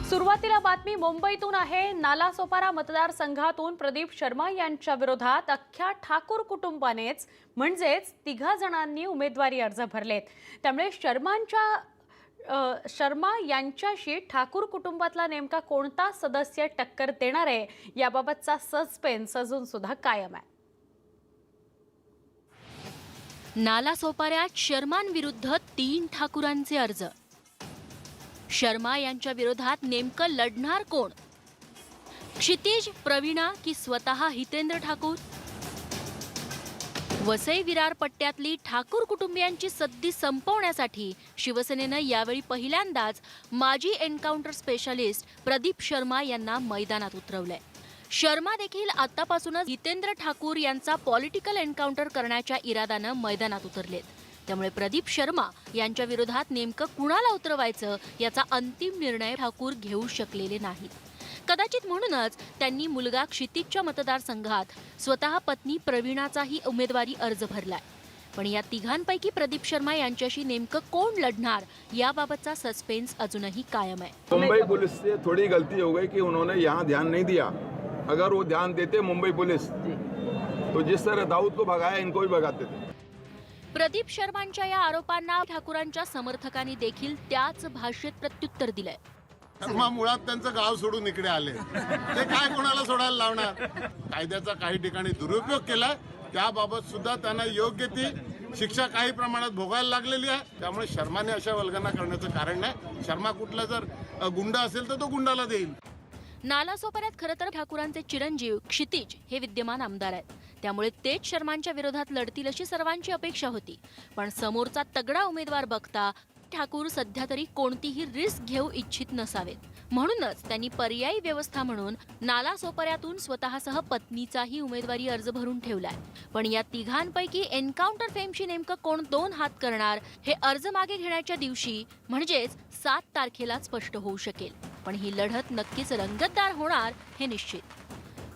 सुरुवातीला बातमी मुंबईतून आहे। नालासोपारा मतदारसंघातून प्रदीप शर्मा यांच्या विरोधात अख्ख्या ठाकूर कुटुंबानेच म्हणजेच तिघा जणांनी उमेदवारी अर्ज भरलेत। त्यामुळे शर्मा यांच्याशी ठाकूर कुटुंबातला नेमका कोणता सदस्य टक्कर देणार आहे याबाबतचा सस्पेन्स अजून सुद्धा कायम आहे। नालासोपाऱ्यात शर्मांविरुद्ध 3 ठाकूरांचे अर्ज। शर्मा यांच्या विरोधात नेमकं लढणार कोण? क्षितिज, प्रवीणा की स्वतः हितेंद्र ठाकूर? वसई विरार पट्ट्यातली ठाकूर कुटुंबियांची सद्दी संपवण्यासाठी शिवसेनेनं यावेळी पहिल्यांदाच माजी एन्काउंटर स्पेशालिस्ट प्रदीप शर्मा यांना मैदानात उतरवलंय। शर्मा देखील आतापासूनच हितेंद्र ठाकूर यांचा पॉलिटिकल एन्काउंटर करण्याच्या इराद्यानं मैदानात उतरलेत। त्यामुळे प्रदीप शर्मा यांच्या विरोधात नेमकं कुणाला उतरवायचं याचा अंतिम निर्णय ठाकूर घेऊ शकलेले नाहीत। कदाचित म्हणूनच त्यांनी मुलगा क्षितिजच्या मतदारसंघात स्वतः पत्नी प्रवीणाचाही उमेदवारी अर्ज भरलाय। पण या तिघांपैकी प्रदीप शर्मा यांच्याशी नेमकं कोण लढणार याबाबतचा सस्पेन्स अजूनही कायम आहे। मुंबई पुलिस से थोड़ी गलती हो गई कि उन्होंने यहाँ ध्यान नहीं दिया। अगर वो ध्यान देते मुंबई पुलिस तो जिस तरह दाऊद को भगाया इनको भी भगाते थे। प्रदीप शर्मांच्या या आरोपांना ठाकूरांच्या समर्थकांनी देखील त्याच भाषेत प्रत्युत्तर दिलंय। शर्मा मुळात त्यांचं गाव सोडून इकडे आले, ते काय कोणाला सोडायला लावणार? कायद्याचा काही ठिकाणी दुरुपयोग केला, त्याबाबत सुद्धा त्यांना योग्य ती शिक्षा काही प्रमाणात भोगायला लागलेली आहे। त्यामुळे शर्माने अशा वल्गना करण्याचं कारण नाही। शर्मा कुठला जर गुंड असेल तर तो गुंडाला देईल। नालासोपाऱ्यात खरं तर ठाकूरांचे चिरंजीव क्षितिज हे विद्यमान आमदार आहेत। त्यामुळे तेच शर्मांच्या विरोधात लढतील अशी सर्वांची अपेक्षा होती। पण समोरचा तगडा उमेदवार बघता ठाकूर सध्या तरी कोणतीही रिस्क घेऊ इच्छित नसावेत। म्हणूनच त्यांनी पर्यायी व्यवस्था म्हणून नालासोपाऱ्यातून स्वतःसह पत्नीचाही उमेदवारी अर्ज भरून ठेवलाय। पण या तिघांपैकी एन्काउंटर फेमशी नेमकं कोण 2 हात करणार हे अर्ज मागे घेण्याच्या दिवशी म्हणजेच 7 तारखेला स्पष्ट होऊ शकेल। पण ही लढत नक्कीच रंगतदार होणार हे निश्चित।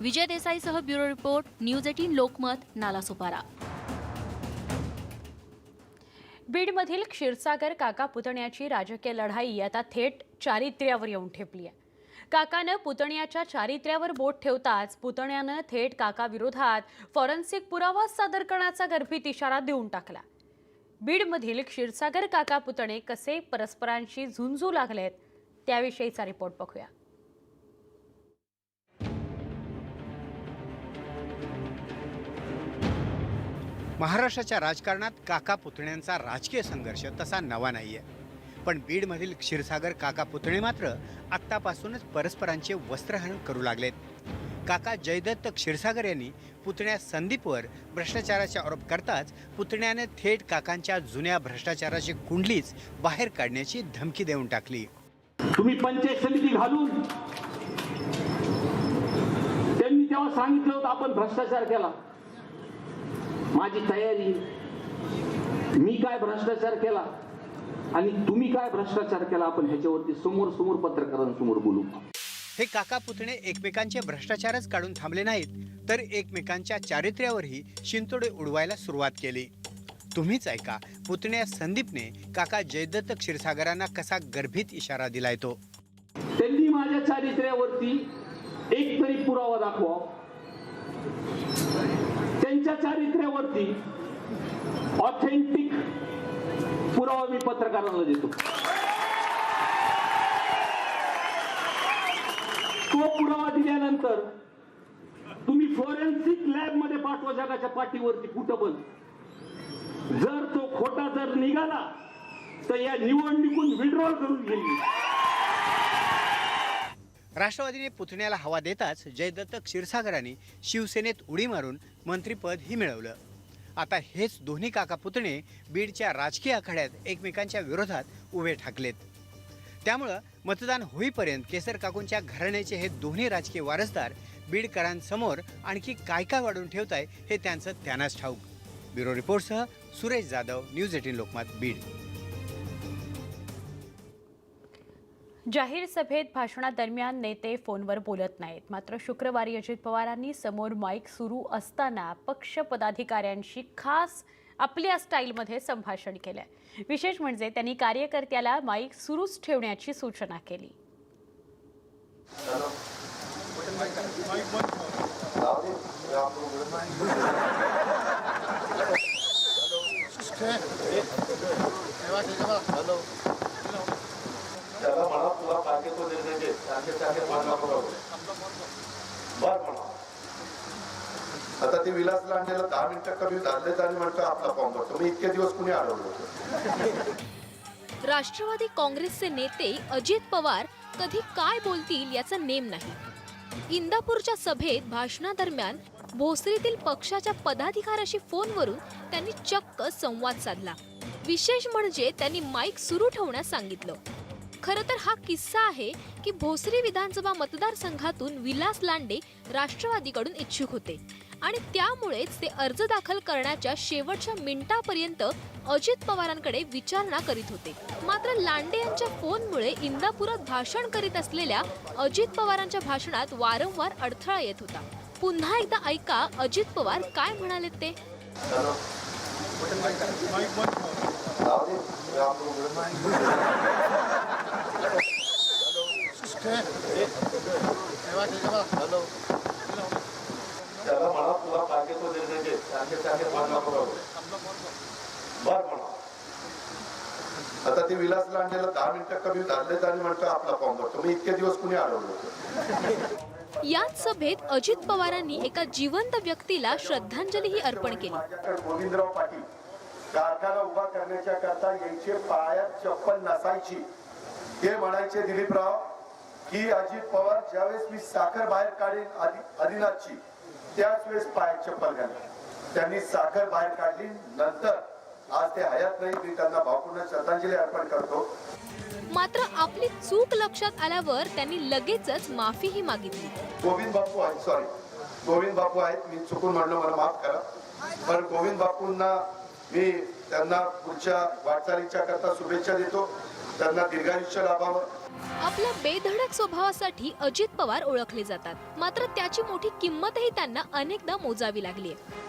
विजय देसाईसह bureau report, news 18 Lokmat, Nalasopara. बीडमधील क्षीरसागर काका पुतण्याची राजकीय लढाई आता थेट चारित्र्यावर येऊन ठेपली आहे। काकानं पुतण्याच्या चारित्र्यावर बोट ठेवताच पुतण्यानं थेट काका विरोधात फॉरेन्सिक पुरावा सादर करण्याचा गर्भित इशारा देऊन टाकला। बीडमधील क्षीरसागर काका पुतणे कसे परस्परांशी झुंजू लागलेत त्याविषयीचा रिपोर्ट बघूया। महाराष्ट्राच्या राजकारणात काका पुतण्यांचा राजकीय संघर्ष तसा नवा नाहीये। पण बीडमधील क्षीरसागर काका पुतणे मात्र आत्तापासूनच परस्परांचे वस्त्रहरण करू लागलेत। काका जयदत्त क्षीरसागर यांनी पुतण्या संदीपवर भ्रष्टाचाराचा आरोप करताच पुतण्याने थेट काकांच्या जुन्या भ्रष्टाचाराची कुंडलीच बाहेर काढण्याची धमकी देऊन टाकली। तुम्ही पंचायत समिती घालून त्यांनी तेव्हा सांगितलं होतं आपण भ्रष्टाचार केला। माझी तयारी, मी काय भ्रष्टाचार केला आणि तुम्ही काय भ्रष्टाचार केला, आपण ह्याच्यावरती समोर समोर पत्रकारांसमोर बोलू। हे काका पुतणे एकमेकांचे भ्रष्टाचारच काढून थांबले नाहीत तर एकमेकांच्या चारित्र्यावरही शिंतोडे उडवायला सुरुवात केली। तुम्हीच ऐका पुतण्या संदीपने काका जयदत्त क्षीरसागरांना कसा गर्भित इशारा दिलाय तो। त्यांनी माझ्या चारित्र्यावरती एक तरी पुरावा दाखवा, त्यांच्या चारित्र्यावरती ऑथेंटिक पुरावा मी पत्रकारांना देतो। तो पुरावा दिल्यानंतर तुम्ही फॉरेन्सिक लॅब मध्ये पाठवा, जगाच्या पाठीवरती फुटबल। जर तो खोटा जर निघाला तर या निवडणुकीतून विड्रॉल करून घेईल। राष्ट्रवादीने पुतण्याला हवा देताच जयदत्त क्षीरसागरांनी शिवसेनेत उडी मारून मंत्रिपद ही मिळवलं। आता हेच दोन्ही काका पुतणे बीडच्या राजकीय आखाड्यात एकमेकांच्या विरोधात उभे ठाकलेत। त्यामुळं मतदान होईपर्यंत केसर काकूंच्या घराण्याचे हे दोन्ही राजकीय वारसदार बीडकरांसमोर आणखी काय काय वाढून ठेवताय हे त्यांचं त्यांनाच ठाऊक। ब्युरो रिपोर्टसह सुरेश जाधव, न्यूज 18 लोकमत, बीड। जाहीर सभेत भाषणादरम्यान नेते फोनवर बोलत नाहीत। मात्र शुक्रवारी अजित पवारांनी समोर माईक सुरू असताना पक्ष पदाधिकाऱ्यांशी खास आपल्या स्टाईलमध्ये संभाषण केलं। विशेष म्हणजे त्यांनी कार्यकर्त्याला माईक सुरूच ठेवण्याची सूचना केली। त्याला म्हणा तुला पाहिजे तो निर्णय त्याचे मानला बरोबर बर म्हणा. आता ते विलास लांडेला 10 मिनिटं कमी झाले आणि म्हणतो आपला फॉर्म भरतो. मी इतके दिवस कुणी अडवलं होतं? राष्ट्रवादी काँग्रेसचे नेते अजित पवार कधी काय बोलतील याचा नेम नाही. इंदापूरच्या सभेत भाषणादरम्यान भोसरीतील पक्षाच्या पदाधिकाऱ्याशी फोनवरून त्यांनी चक्क संवाद साधला. विशेष म्हणजे त्यांनी माईक सुरू ठेवण्यास सांगितलं. खरं तर हा किस्सा आहे की भोसरी विधानसभा मतदारसंघातून विलास लांडे राष्ट्रवादीकडून इच्छुक होते आणि त्यामुळेच ते अर्ज दाखल करण्याच्या शेवटच्या मिनिटापर्यंत अजित पवारांकडे विचारणा करीत होते. मात्र लांडे यांच्या फोनमुळे इंदापुरात भाषण करीत असलेल्या अजित पवारांच्या भाषणात वारंवार अडथळा येत होता. पुन्हा एकदा ऐका अजित पवार काय म्हणाले ते. त्याला म्हणा तुला पाहिजे तो निर्णय त्याचे मानला बरोबर बर म्हणा. आता ते विलास लांडेला 10 मिनिटं कमी झाले आणि म्हणतो आपला फॉर्म भरतो. मी इतके दिवस कुणी अडवलं होतं? याच सभेत अजित पवारांनी एका जिवंत व्यक्तीला श्रद्धांजलीही अर्पण केली. माझ्याकडे गोविंदराव पाटील कारखाना उभा करण्याच्या करता यांचे पायात चप्पल नसायची. ते म्हणायचे दिलीपराव की अजित पवार ज्यावेळेस मी साखर बाहेर काढेन आदिनाथची त्याच वेळेस पायात चप्पल घालली. त्यांनी साखर बाहेर काढली. नंतर आज ते हयात नाही. मी त्यांना भावपूर्ण श्रद्धांजली अर्पण करतो. मात्र आपली चूक लक्षात आल्यावर त्यांनी लगेचच माफीही मागितली. गोविंद बापू आहेत, सॉरी गोविंद बापू आहेत, मी चुकून म्हणलो, मला माफ करा. पण गोविंद बापूंना मी त्यांना पुढच्या वाटचालीच्या करता शुभेच्छा देतो. त्यांना दीर्घायुष्य लाभावं. आपल्या बेधडक स्वभावासाठी अजित पवार ओळखले जातात. मात्र त्याची मोठी किंमतही त्यांना अनेकदा मोजावी लागली आहे.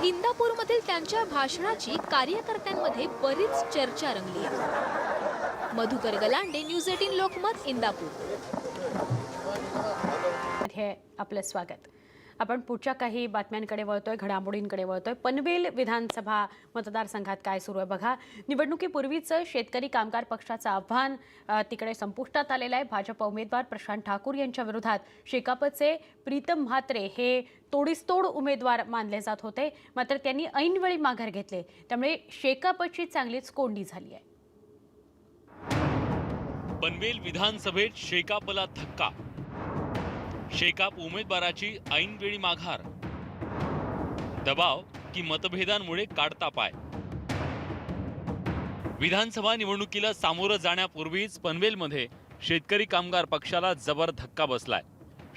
इंदापूरमधील त्यांच्या भाषणाची कार्यकर्त्यांमध्ये बरीच चर्चा रंगली आहे. मधुकर गलांडे, न्यूज 18 लोकमत, इंदापूर. मध्ये आपलं स्वागत. आपण पुढच्या काही बातम्यांकडे वळतोय, घडामोडींकडे वळतोय. पनवेल विधानसभा मतदारसंघात काय सुरू आहे बघा. निवडणुकीपूर्वीच शेतकरी कामगार पक्षाचं आव्हान तिकडे संपुष्टात आलेलं आहे. भाजप उमेदवार प्रशांत ठाकूर यांच्या विरोधात शेकापचे प्रीतम म्हात्रे हे तोडीसतोड उमेदवार मानले जात होते. मात्र त्यांनी ऐनवेळी माघार घेतले. त्यामुळे शेकापची चांगलीच कोंडी झाली आहे. पनवेल विधानसभेत शेकापला धक्का. शेकाप उमेदवाराची ऐनवेळी माघार. दबाव की मतभेदांमुळे काढता पाय. विधानसभा निवडणुकीला सामोरं जाण्यापूर्वीच पनवेलमध्ये शेतकरी कामगार पक्षाला जबर धक्का बसलाय.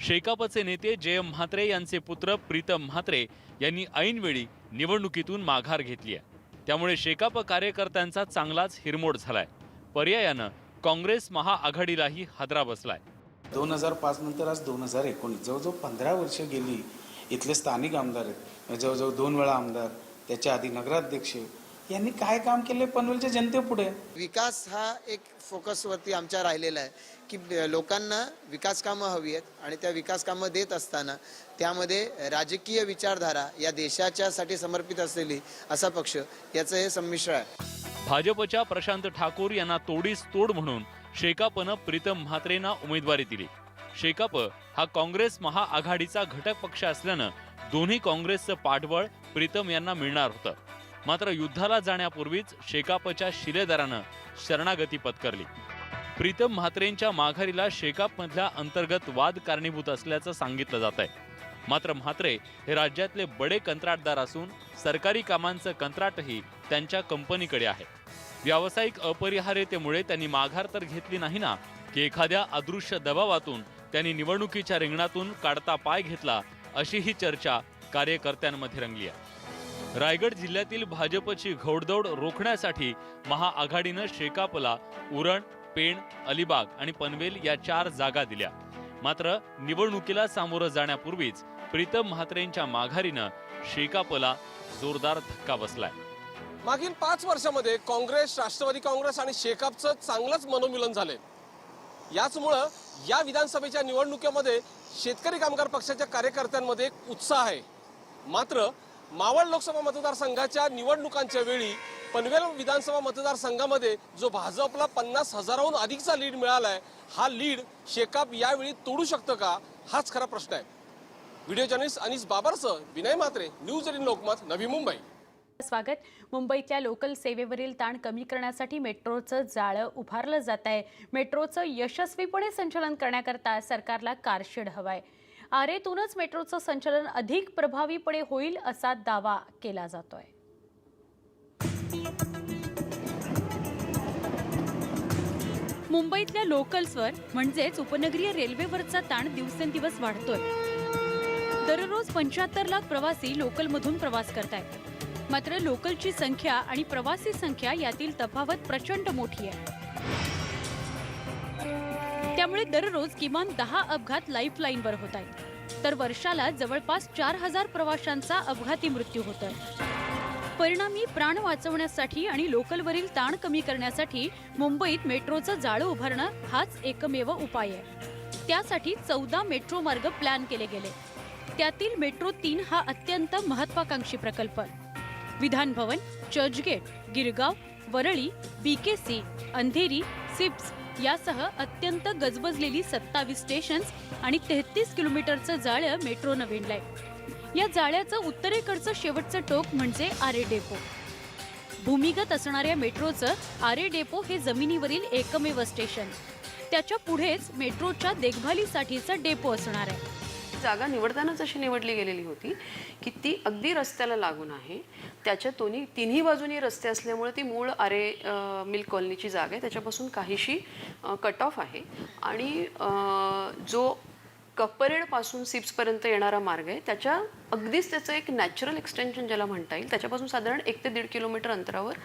शेकापचे नेते जयम म्हात्रे यांचे पुत्र प्रीतम म्हात्रे यांनी ऐनवेळी निवडणुकीतून माघार घेतली आहे. त्यामुळे शेकाप कार्यकर्त्यांचा चांगलाच हिरमोड झालाय. पर्यायानं काँग्रेस महाआघाडीलाही हादरा बसलाय. 2005 नंतर आज 2019 जवळजवळ 15 वर्ष गेली. इथले स्थानिक आमदार आहेत, जवळजवळ 2 वेळा आमदार, त्याच्या आधी नगराध्यक्ष, यांनी काय काम केले पनवेलच्या जनतेपुढे. विकास हा एक फोकसवरती आमच्या राहिलेला आहे की लोकांना विकास कामं हवी आहेत आणि त्या विकास कामं देत असताना त्यामध्ये राजकीय विचारधारा या देशाच्यासाठी समर्पित असलेली असा पक्ष याचं हे संमिश्र आहे. भाजपच्या प्रशांत ठाकूर यांना तोडीस तोड म्हणून शेकापनं प्रीतम म्हात्रेंना उमेदवारी दिली. शेकाप हा काँग्रेस महाआघाडीचा घटक पक्ष असल्यानं दोन्ही काँग्रेसचं पाठबळ प्रीतम यांना मिळणार होतं. मात्र युद्धाला जाण्यापूर्वीच शेकापच्या शिलेदारानं शरणागती पत्करली. प्रीतम म्हात्रेंच्या माघारीला शेकापमधल्या अंतर्गत वाद कारणीभूत असल्याचं सांगितलं जात आहे. मात्र म्हात्रे हे राज्यातले बडे कंत्राटदार असून सरकारी कामांचं कंत्राटही त्यांच्या कंपनीकडे आहे. व्यावसायिक अपरिहार्यतेमुळे त्यांनी माघार तर घेतली नाही ना, की एखाद्या अदृश्य दबावातून त्यांनी निवडणुकीच्या रिंगणातून काढता पाय घेतला, अशी ही चर्चा कार्यकर्त्यांमध्ये रंगली आहे. रायगड जिल्ह्यातील भाजपची घोडदौड रोखण्यासाठी महाआघाडीनं शेकापला उरण, पेण, अलिबाग आणि पनवेल या 4 जागा दिल्या. मात्र निवडणुकीला सामोरं जाण्यापूर्वीच प्रीतम म्हात्रेंच्या माघारीनं शेकापला जोरदार धक्का बसलाय. मागील 5 वर्षामध्ये काँग्रेस, राष्ट्रवादी काँग्रेस आणि शेकापचं चांगलंच मनोमिलन झालंय. याचमुळं या विधानसभेच्या निवडणुकीमध्ये शेतकरी कामगार पक्षाच्या कार्यकर्त्यांमध्ये एक उत्साह आहे. मात्र मावळ लोकसभा मतदारसंघाच्या निवडणुकांच्या वेळी पनवेल विधानसभा मतदारसंघामध्ये जो भाजपला 50,000हून अधिकचा लीड मिळाला आहे, हा लीड शेकाप यावेळी तोडू शकतं का, हाच खरा प्रश्न आहे. व्हिडिओ जर्नलिस्ट अनिस बाबरसह विनय म्हात्रे, न्यूज 18 लोकमत, नवी मुंबई. स्वागत. मुंबईतल्या लोकल सेवेवरील ताण कमी करण्यासाठी मेट्रोचं जाळं उभारलं जात आहे. मेट्रोचं यशस्वीपणे संचालन करण्याकरता सरकारला कारशेड हवाय. आरेतूनच मेट्रोचं संचालन अधिक प्रभावीपणे होईल असा दावा केला जातोय. मुंबईतल्या लोकल्सवर म्हणजेच उपनगरीय रेल्वेवरचा ताण दिवसेंदिवस वाढतोय. दररोज 75 लाख प्रवासी लोकलमधून प्रवास करतायत. मात्र लोकलची संख्या आणि प्रवासी संख्या यातील तफावत प्रचंड मोठी आहे. त्यामुळे दररोज किमान 10 अपघात लाईफलाईनवर होत आहेत, तर वर्षाला जवळपास 4000 प्रवाशांचा अपघाती मृत्यू होतोय. परिणामी प्राण वाचवण्यासाठी आणि लोकलवरील ताण कमी करण्यासाठी मुंबईत मेट्रोचं जाळं उभारणं हाच एकमेव उपाय आहे. त्यासाठी 14 मेट्रो मार्ग प्लॅन केले गेले. त्यातील मेट्रो 3 हा अत्यंत महत्वाकांक्षी प्रकल्प. विधान भवन, चर्चगेट, गिरगाव, वरळी, बीकेसी, अंधेरी, सिप्स यासह अत्यंत गजबजलेली 27 स्टेशन्स आणि 33 किलोमीटरचं जाळं मेट्रोनं विणलंय. या जाळ्याचं उत्तरेकडचं शेवटचं टोक म्हणजे आरे डेपो. भूमिगत असणाऱ्या मेट्रोचं आरे डेपो हे जमिनीवरील एकमेव स्टेशन. त्याच्या पुढेच मेट्रोच्या देखभालीसाठीचा डेपो असणार आहे. जागा निवडतानाच अशी निवडली गेलेली होती की ती अगदी रस्त्याला लागून आहे. त्याच्या तिन्ही बाजूनी रस्ते असल्यामुळे ती मूळ आरे मिल्क कॉलनीची जागा आहे, त्याच्यापासून काहीशी कट ऑफ आहे. आणि जो कपरेडपासून सिप्सपर्यंत येणारा मार्ग आहे त्याच्या अगदीच त्याचं एक नॅचरल एक्सटेन्शन ज्याला म्हणता येईल, त्याच्यापासून साधारण 1 ते 1.5 किलोमीटर अंतरावर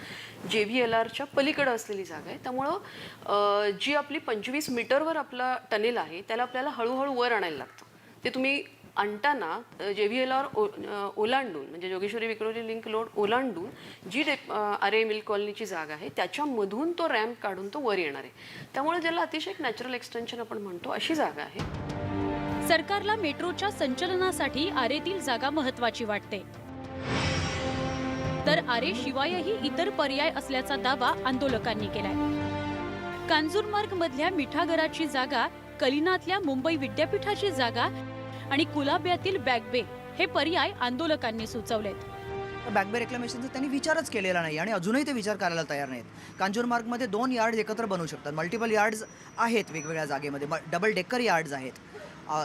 JVLRच्या पलीकडं असलेली जागा आहे. त्यामुळं जी आपली 25 मीटरवर आपला टनेल आहे त्याला आपल्याला हळूहळू वर आणायला लागतं. ते तुम्ही आणताना JVLR ओलांडून म्हणजे जोगेश्वरी विक्रोली लिंक रोड ओलांडून जी आरे मिल्क कॉलनीची जागा आहे त्याच्यामधून तो रॅम्प काढून तो वर येणार आहे. त्यामुळे ज्याला अतिशय एक नॅचरल एक्सटेन्शन आपण म्हणतो अशी जागा आहे. सरकारला मेट्रोच्या संचलनासाठी आरेतील जागा महत्वाची वाटते, तर आरे शिवायही इतर पर्याय असल्याचा दावा आंदोलकांनी केलाय. कांजूरमार्ग मधल्या मिठागराची जागा, कलिनातल्या मुंबई विद्यापीठाची जागा आणि कुलाब्यातील बॅकबे हे पर्याय आंदोलकांनी सुचवलेत. बॅकबे रेक्लेमेशनचा त्यांनी विचारच केलेला नाही आणि अजूनही ते विचार करायला तयार नाहीत. कांजूरमार्गमध्ये 2 यार्ड एकत्र बनवू शकतात. मल्टिपल यार्ड्स आहेत वेगवेगळ्या जागेमध्ये, डबल डेकर यार्ड्स आहेत,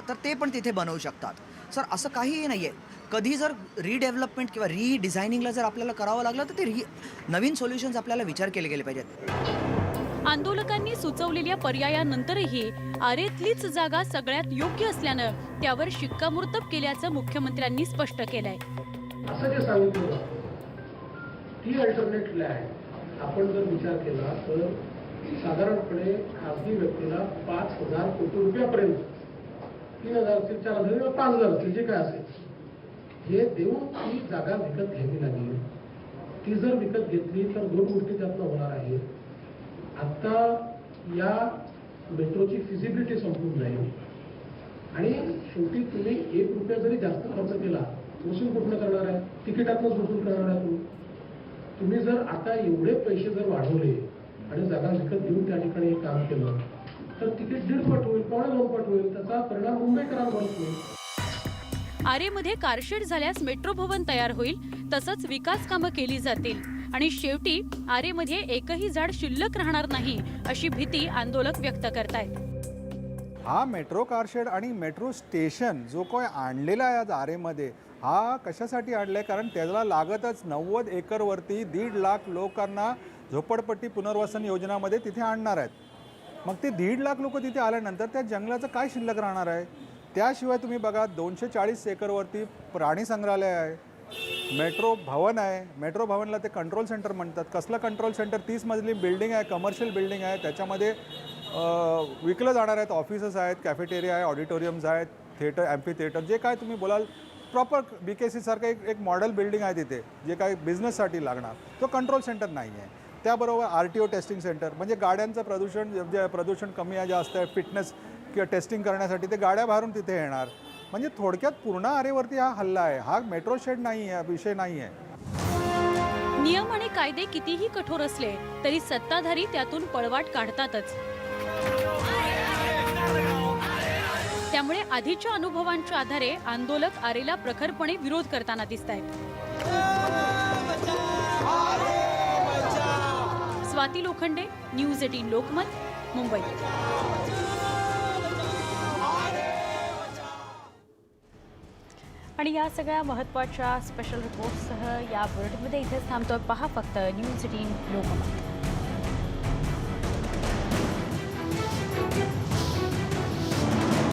तर ते पण तिथे बनवू शकतात. सर असं काहीही नाही आहे. कधी जर रिडेव्हलपमेंट किंवा रिडिझायनिंगला जर आपल्याला करावं लागलं तर ते नवीन सोल्युशन्स आपल्याला विचार केले गेले पाहिजेत. आंदोलकांनी सुचवलेल्या पर्यायानंतरही आरेतलीच जागा सगळ्यात योग्य असल्यानं त्यावर शिक्कामोर्तब केल्याचं मुख्यमंत्र्यांनी स्पष्ट केलंय. असं जे सांगितलं ती अल्टरनेट लँड आपण जर विचार केला तर साधारणपणे खासगी व्यक्तीला 5,000 कोटी रुपयापर्यंत 3,000 ते 4,000 5,000 जे काय असेल हे देऊन ती जागा विकत घ्यावी लागेल. ती जर विकत घेतली तर 2 गोष्टी त्यातनं होणार आहेत. आता या मेट्रोची फिजिबिलिटी संपून जाईल आणि शेवटी तुम्ही 1 रुपया जरी जास्त खर्च केला वसूल कुठनं करणार आहे? तिकिटातनंच वसूल करणार आहे तुम्ही जर आता एवढे पैसे जर वाढवले आणि जागा विकत घेऊन त्या ठिकाणी हे काम केलं तर तिकीट 1.5 पट होईल, 2.5 पट होईल. त्याचा परिणाम मुंबईकरांवर होईल. आरेमध्ये कारशेड झाल्यास मेट्रो भवन तयार होईल, तसंच विकास कामं केली जातील आणि शेवटी आरेमध्ये एकही झाड शिल्लक राहणार नाही अशी भीती आंदोलक व्यक्त करतायत. हा मेट्रो कारशेड आणि मेट्रो स्टेशन जो काही आणलेला आहे आज आरेमध्ये, हा कशासाठी आणला आहे? कारण त्याला लागतच 90 एकरवरती 1.5 लाख लोकांना झोपडपट्टी पुनर्वसन योजनामध्ये तिथे आणणार आहेत. मग ते 1.5 लाख लोक तिथे आल्यानंतर त्या जंगलाचं काय शिल्लक राहणार आहे? त्याशिवाय तुम्ही बघा 240 एकरवरती प्राणी संग्रहालय आहे, मेट्रो भवन आहे. मेट्रो भवनला ते कंट्रोल सेंटर म्हणतात. कसलं कंट्रोल सेंटर? 30 मजली बिल्डिंग आहे, कमर्शियल बिल्डिंग आहे. त्याच्यामध्ये विकलं जाणार आहेत, ऑफिसेस आहेत, कॅफेटेरिया आहे, ऑडिटोरियम्स आहेत, थिएटर, ॲम्फी थिएटर, जे काय तुम्ही बोलाल प्रॉपर BKC सारखं एक मॉडेल बिल्डिंग आहे तिथे, जे काही बिझनेससाठी लागणार. तो कंट्रोल सेंटर नाही आहे. त्याबरोबर RTO टेस्टिंग सेंटर म्हणजे गाड्यांचं प्रदूषण कमी आहे, जास्त आहे, फिटनेस किंवा टेस्टिंग करण्यासाठी ते गाड्या बाहेरून तिथे येणार. म्हणजे थोडक्यात पूर्ण आरेवरती हा हल्ला आहे. हा मेट्रो शेड नाही आहे, विषय नाही आहे. नियम आणि कायदे कितीही कठोर असले तरी सत्ताधारी त्यातून पळवाट काढतातच. त्यामुळे आधीच्या अनुभवांच्या आधारे आंदोलक आरेला प्रखरपणे विरोध करताना दिसत आहेत. स्वाती लोखंडे, न्यूज 18 लोकमत, मुंबई. आणि या सगळ्या महत्त्वाच्या स्पेशल रिपोर्टसह या बुलेटिनमध्ये इथेच थांबतोय. पहा फक्त न्यूज 18 लोकमत.